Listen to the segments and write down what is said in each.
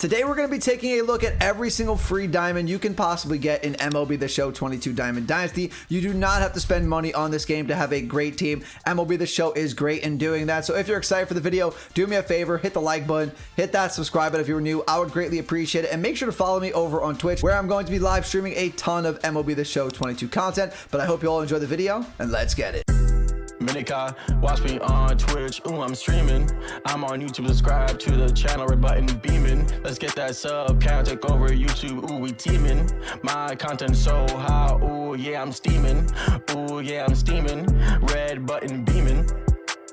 Today we're going to be taking a look at every single free diamond you can possibly get in MLB The Show 22 Diamond Dynasty. You do not have to spend money on this game to have a great team. MLB The Show is great in doing that. So if you're excited for the video, do me a favor, hit the like button, hit that subscribe button if you're new. I would greatly appreciate it. And make sure to follow me over on Twitch, where I'm going to be live streaming a ton of MLB The Show 22 content. But I hope you all enjoy the video, and let's get it. Minika, watch me on Twitch, ooh, I'm streaming. I'm on YouTube, subscribe to the channel, red button beaming. Let's get that sub count, take over YouTube, ooh, we teaming. My content so hot, ooh, yeah, I'm steaming. Ooh, yeah, I'm steaming. Red button beaming.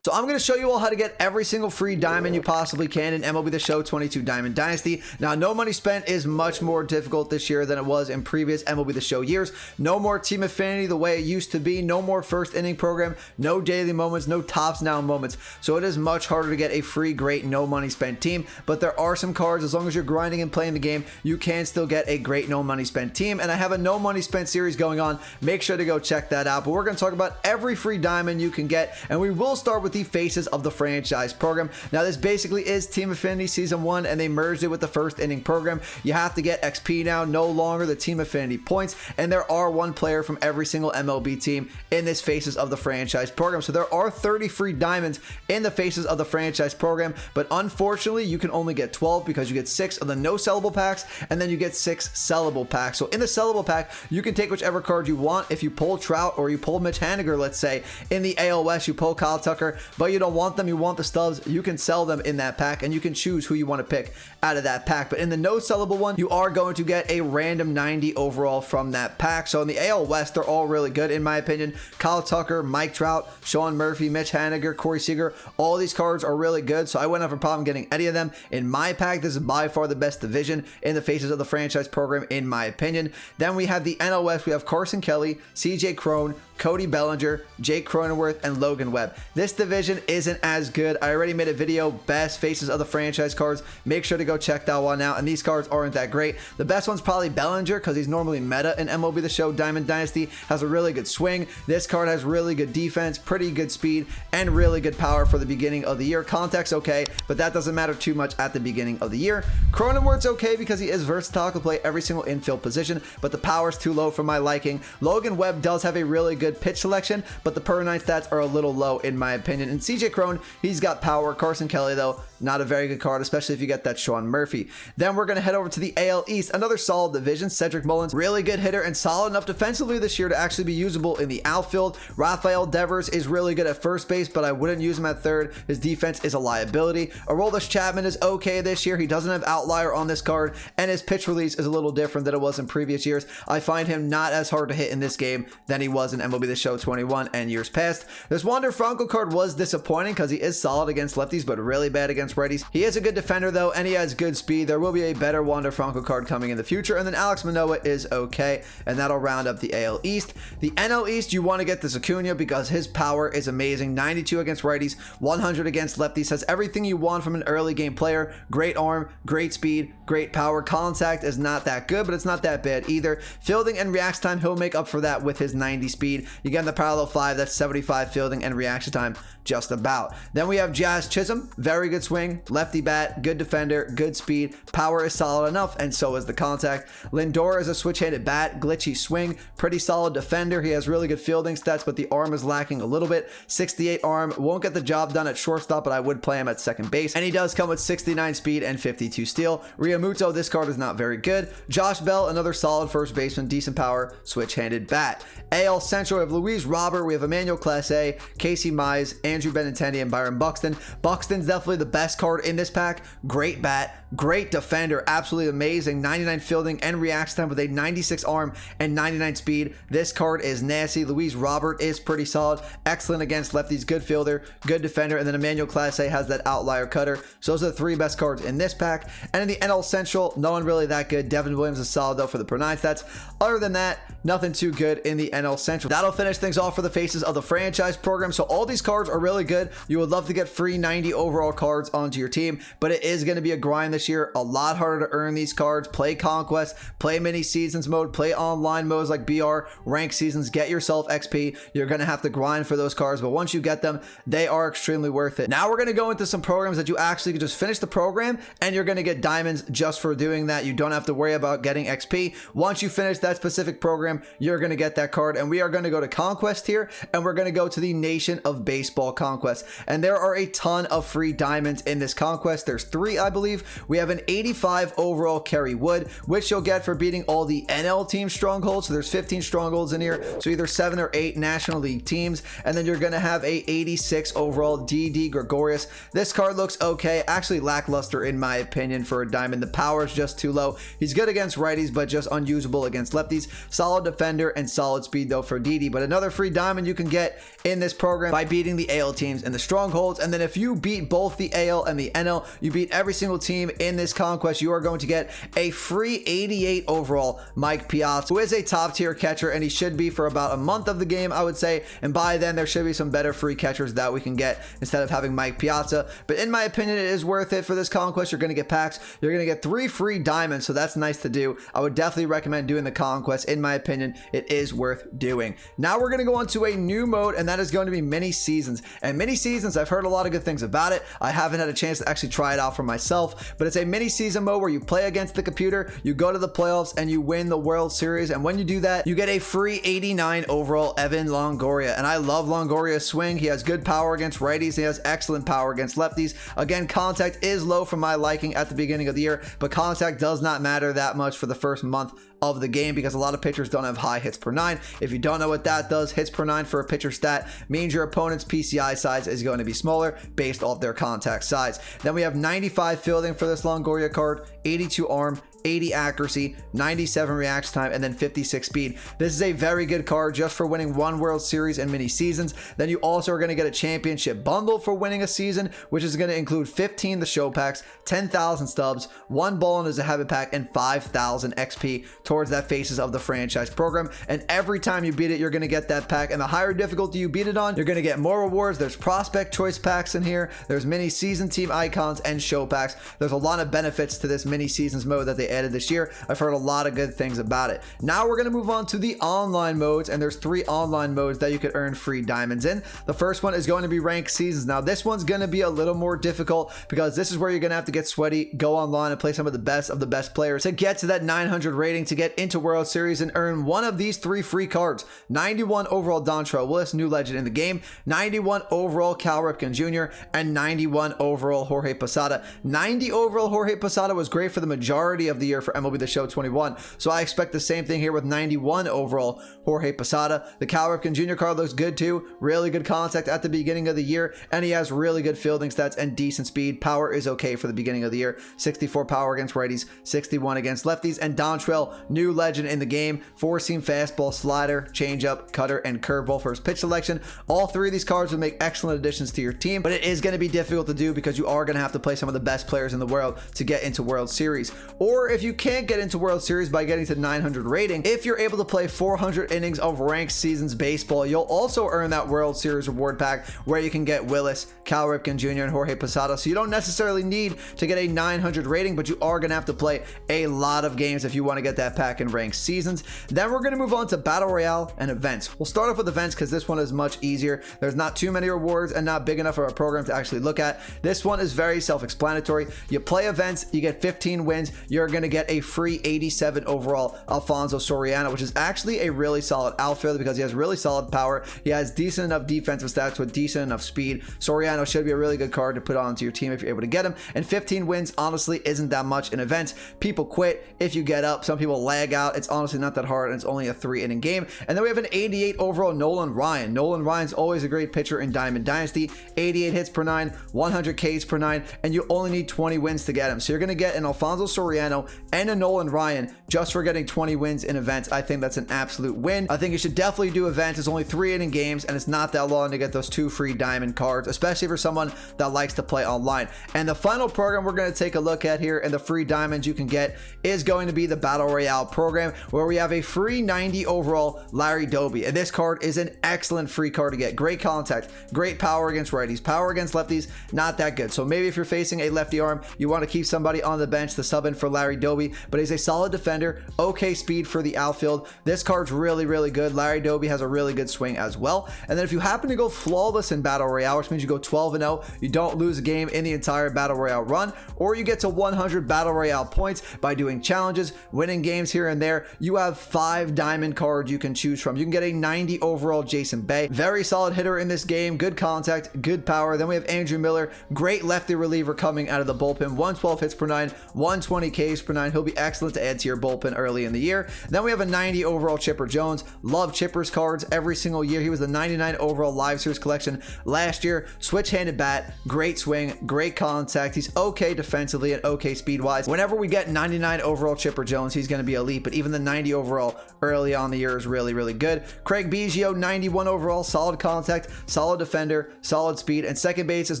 So I'm going to show you all how to get every single free diamond you possibly can in MLB The Show 22 Diamond Dynasty. Now, no money spent is much more difficult this year than it was in previous MLB The Show years. No more team affinity the way it used to be. No more first inning program. No daily moments. No tops now moments. So it is much harder to get a free, great, no money spent team. But there are some cards. As long as you're grinding and playing the game, you can still get a great no money spent team. And I have a no money spent series going on. Make sure to go check that out. But we're going to talk about every free diamond you can get. And we will start with the faces of the franchise program. Now, this basically is Team Affinity Season 1, and they merged it with the first inning program. You have to get XP now, no longer the Team Affinity points, and there are one player from every single MLB team in this Faces of the Franchise program. So there are 30 free diamonds in the Faces of the Franchise program, but unfortunately, you can only get 12 because you get 6 of the no sellable packs, and then you get 6 sellable packs. So in the sellable pack, you can take whichever card you want. If you pull Trout or you pull Mitch Haniger, let's say, in the AL West, you pull Kyle Tucker, but you don't want them, you want the stubs, you can sell them in that pack, and you can choose who you want to pick out of that pack. But in the no sellable one, you are going to get a random 90 overall from that pack. So in the AL West, they're all really good in my opinion. Kyle Tucker, Mike Trout, Sean Murphy, Mitch Haniger, Corey Seager, all these cards are really good, so I wouldn't have a problem getting any of them in my pack. This is by far the best division in the Faces of the Franchise program in my opinion. Then we have the NL West. We have Carson Kelly, CJ Cron, Cody Bellinger, Jake Cronenworth, and Logan Webb. This division isn't as good. I already made a video, best Faces of the Franchise cards. Make sure to go check that one out, and these cards aren't that great. The best one's probably Bellinger because he's normally meta in MLB The Show Diamond Dynasty, has a really good swing. This card has really good defense, pretty good speed, and really good power for the beginning of the year. Contact's okay, but that doesn't matter too much at the beginning of the year. Cronenworth's okay because he is versatile, can play every single infield position, but the power's too low for my liking. Logan Webb does have a really good pitch selection, but the per 9 stats are a little low in my opinion. And CJ Cron, he's got power. Carson Kelly, though, not a very good card, especially if you get that Sean Murphy. Then we're going to head over to the AL East, another solid division. Cedric Mullins, really good hitter and solid enough defensively this year to actually be usable in the outfield. Rafael Devers is really good at first base, but I wouldn't use him at third. His defense is a liability. Aroldis Chapman is okay this year. He doesn't have outlier on this card, and his pitch release is a little different than it was in previous years. I find him not as hard to hit in this game than he was in MLB The Show 21 and years past. This Wander Franco card was disappointing because he is solid against lefties, but really bad against righties. He is a good defender though, and he has good speed. There will be a better Wander Franco card coming in the future. And then Alex Manoah is okay, and that'll round up the AL East. The NL East, you want to get this Acuna because his power is amazing. 92 against righties, 100 against lefties, has everything you want from an early game player. Great arm, great speed, great power. Contact is not that good, but it's not that bad either. Fielding and reaction time, he'll make up for that with his 90 speed. You get in the parallel 5, that's 75 fielding and reaction time, just about. Then we have Jazz Chisholm, very good swing, lefty bat, good defender, good speed, power is solid enough, and so is the contact. Lindor is a switch-handed bat, glitchy swing, pretty solid defender. He has really good fielding stats, but the arm is lacking a little bit. 68 arm, won't get the job done at shortstop, but I would play him at second base. And he does come with 69 speed and 52 steal. Realmuto, this card is not very good. Josh Bell, another solid first baseman, decent power, switch-handed bat. AL Central, we have Luis Robert, we have Emmanuel Clase, Casey Mize, Andrew Benintendi, and Byron Buxton. Buxton's definitely the best card in this pack. Great bat, great defender, absolutely amazing. 99 fielding and reaction time with a 96 arm and 99 speed. This card is nasty. Luis Robert is pretty solid, excellent against lefties, good fielder, good defender, and then Emmanuel Clase has that outlier cutter. So those are the 3 best cards in this pack. And in the NL Central, no one really that good. Devin Williams is solid though for the per 9 stats. Other than that, nothing too good in the NL Central. That'll that'll finish things off for the faces of the franchise program. So all these cards are really good. You would love to get free 90 overall cards onto your team, but it is going to be a grind this year. A lot harder to earn these cards. Play Conquest, play mini seasons mode, play online modes like BR, rank seasons, get yourself XP. You're going to have to grind for those cards, but once you get them, they are extremely worth it. Now we're going to go into some programs that you actually can just finish the program and you're going to get diamonds just for doing that. You don't have to worry about getting XP. Once you finish that specific program, you're going to get that card. And we are going to go to Conquest here, and we're going to go to the Nation of Baseball Conquest. And there are a ton of free diamonds in this Conquest. There's 3, I believe. We have an 85 overall Kerry Wood, which you'll get for beating all the NL team strongholds. So there's 15 strongholds in here. So either 7 or 8 National League teams. And then you're going to have a 86 overall DD Gregorius. This card looks okay. Actually lackluster in my opinion for a diamond. The power is just too low. He's good against righties, but just unusable against lefties. Solid defender and solid speed though for DD. But another free diamond you can get in this program by beating the AL teams and the strongholds. And then if you beat both the AL and the NL, you beat every single team in this Conquest, you are going to get a free 88 overall Mike Piazza, who is a top tier catcher, and he should be for about a month of the game, I would say. And by then there should be some better free catchers that we can get instead of having Mike Piazza. But in my opinion, it is worth it for this Conquest. You're going to get packs. You're going to get 3 free diamonds, so that's nice to do. I would definitely recommend doing the Conquest. In my opinion, it is worth doing. Now we're going to go on to a new mode, and that is going to be mini seasons. And mini seasons, I've heard a lot of good things about it. I haven't had a chance to actually try it out for myself, but it's a mini season mode where you play against the computer, you go to the playoffs, and you win the World Series. And when you do that, you get a free 89 overall Evan Longoria. And I love Longoria's swing. He has good power against righties. He has excellent power against lefties. Again, contact is low for my liking at the beginning of the year, but contact does not matter that much for the first month of the game because a lot of pitchers don't have high hits per 9. If you don't know what that does, hits per 9 for a pitcher stat means your opponent's PCI size is going to be smaller based off their contact size. Then we have 95 fielding for this Longoria card, 82 arm, 80 accuracy, 97 reaction time, and then 56 speed. This is a very good card just for winning 1 World Series and mini seasons. Then you also are going to get a championship bundle for winning a season, which is going to include 15 the show packs, 10,000 stubs, 1 ball as a habit pack, and 5,000 XP towards that faces of the franchise program. And every time you beat it, you're going to get that pack. And the higher difficulty you beat it on, you're going to get more rewards. There's prospect choice packs in here. There's mini season team icons and show packs. There's a lot of benefits to this mini seasons mode that they added this year. I've heard a lot of good things about it. Now we're going to move on to the online modes, and there's 3 online modes that you could earn free diamonds in. The first one is going to be ranked seasons. Now this one's going to be a little more difficult because this is where you're going to have to get sweaty, go online and play some of the best players to get to that 900 rating to get into World Series and earn one of these 3 free cards. 91 overall Dontrelle Willis, new legend in the game, 91 overall Cal Ripken Jr., and 91 overall Jorge Posada. 90 overall Jorge Posada was great for the majority of the year for MLB The Show 21. So I expect the same thing here with 91 overall Jorge Posada. The Cal Ripken Jr. card looks good too. Really good contact at the beginning of the year, and he has really good fielding stats and decent speed. Power is okay for the beginning of the year. 64 power against righties, 61 against lefties. And Dontrelle, new legend in the game, 4-seam fastball, slider, changeup, cutter, and curveball for his pitch selection. All 3 of these cards would make excellent additions to your team, but it is going to be difficult to do because you are going to have to play some of the best players in the world to get into World Series. Or if you can't get into World Series by getting to 900 rating, if you're able to play 400 innings of ranked seasons baseball, you'll also earn that World Series reward pack where you can get Willis, Cal Ripken Jr., and Jorge Posada. So you don't necessarily need to get a 900 rating, but you are going to have to play a lot of games if you want to get that pack in ranked seasons. Then we're going to move on to Battle Royale and events. We'll start off with events because this one is much easier. There's not too many rewards and not big enough of a program to actually look at. This one is very self-explanatory. You play events, you get 15 wins, you're going to get a free 87 overall Alfonso Soriano, which is actually a really solid outfielder because he has really solid power. He has decent enough defensive stats with decent enough speed. Soriano should be a really good card to put onto your team if you're able to get him. And 15 wins honestly isn't that much in events. People quit if you get up. Some people lag out. It's honestly not that hard, and it's only a 3-inning game. And then we have an 88 overall Nolan Ryan. Nolan Ryan's always a great pitcher in Diamond Dynasty. 88 hits per 9, 100 Ks per 9, and you only need 20 wins to get him. So you're going to get an Alfonso Soriano and a Nolan Ryan just for getting 20 wins in events. I think that's an absolute win. I think you should definitely do events. It's only 3-inning games, and it's not that long to get those 2 free diamond cards, especially for someone that likes to play online. And the final program we're going to take a look at here and the free diamonds you can get is going to be the Battle Royale program, where we have a free 90 overall Larry Doby. And this card is an excellent free card to get. Great contact, great power against righties, power against lefties, not that good. So maybe if you're facing a lefty arm, you want to keep somebody on the bench to sub in for Larry Doby, but he's a solid defender, okay speed for the outfield. This card's really, really good. Larry Doby has a really good swing as well. And then if you happen to go flawless in Battle Royale, which means you go 12-0, you don't lose a game in the entire Battle Royale run, or you get to 100 Battle Royale points by doing challenges, winning games here and there, you have 5 diamond cards you can choose from. You can get a 90 overall Jason Bay, very solid hitter in this game, good contact, good power. Then we have Andrew Miller, great lefty reliever coming out of the bullpen, 112 hits per 9, 120 Ks per 9. He'll be excellent to add to your bullpen early in the year. Then we have a 90 overall Chipper Jones. Love Chipper's cards every single year. He was the 99 overall Live Series collection last year. Switch-handed bat, great swing, great contact. He's okay defensively and okay speed-wise. Whenever we get 99 overall Chipper Jones, he's going to be elite, but even the 90 overall early on the year is really, really good. Craig Biggio, 91 overall, solid contact, solid defender, solid speed, and second base is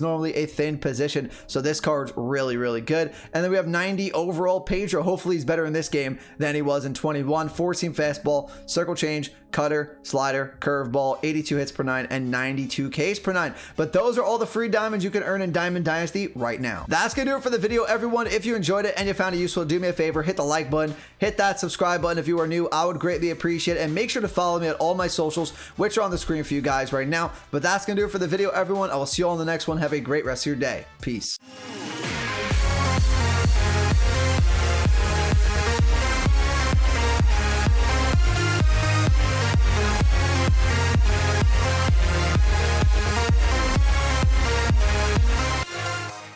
normally a thin position, so this card's really, really good. And then we have 90 overall Pedro. Hopefully he's better in this game than he was in 21. 4-seam fastball, circle change, cutter, slider, curveball, 82 hits per 9, and 92 Ks per 9. But those are all the free diamonds you can earn in Diamond Dynasty right now. That's gonna do it for the video, everyone. If you enjoyed it and you found it useful, do me a favor, hit the like button, hit that subscribe button if you are new. I would greatly appreciate it, and make sure to follow me at all my socials, which are on the screen for you guys right now. But that's gonna do it for the video, everyone. I will see you all in the next one. Have a great rest of your day. Peace.